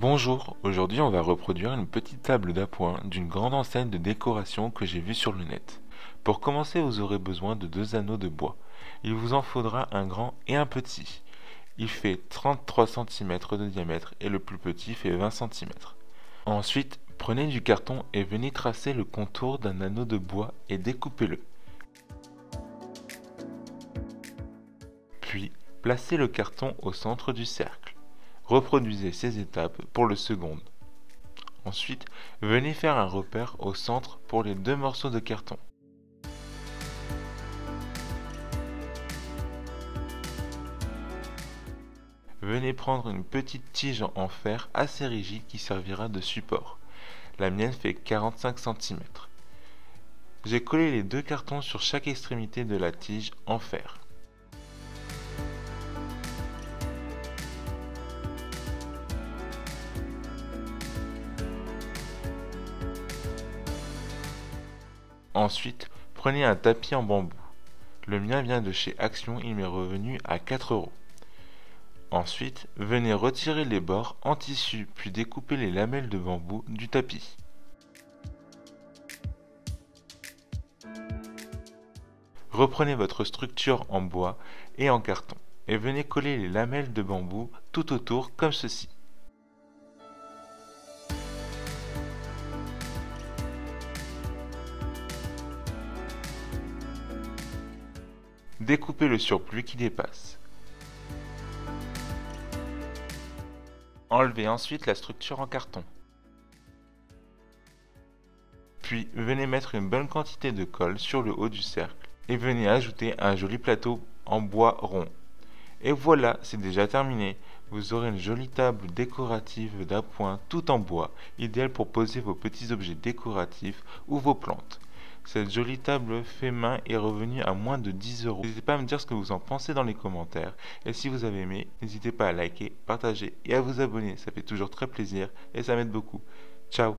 Bonjour, aujourd'hui on va reproduire une petite table d'appoint d'une grande enseigne de décoration que j'ai vue sur le net. Pour commencer, vous aurez besoin de deux anneaux de bois. Il vous en faudra un grand et un petit. Il fait 33 cm de diamètre et le plus petit fait 20 cm. Ensuite, prenez du carton et venez tracer le contour d'un anneau de bois et découpez-le. Puis, placez le carton au centre du cercle. Reproduisez ces étapes pour le second. Ensuite, venez faire un repère au centre pour les deux morceaux de carton. Venez prendre une petite tige en fer assez rigide qui servira de support. La mienne fait 45 cm. J'ai collé les deux cartons sur chaque extrémité de la tige en fer. Ensuite, prenez un tapis en bambou. Le mien vient de chez Action, il m'est revenu à 4 €. Ensuite, venez retirer les bords en tissu, puis découper les lamelles de bambou du tapis. Reprenez votre structure en bois et en carton, et venez coller les lamelles de bambou tout autour comme ceci. Découpez le surplus qui dépasse. Enlevez ensuite la structure en carton. Puis venez mettre une bonne quantité de colle sur le haut du cercle et venez ajouter un joli plateau en bois rond. Et voilà, c'est déjà terminé. Vous aurez une jolie table décorative d'appoint tout en bois, idéale pour poser vos petits objets décoratifs ou vos plantes. Cette jolie table fait main est revenue à moins de 10 €. N'hésitez pas à me dire ce que vous en pensez dans les commentaires. Et si vous avez aimé, n'hésitez pas à liker, partager et à vous abonner. Ça fait toujours très plaisir et ça m'aide beaucoup. Ciao!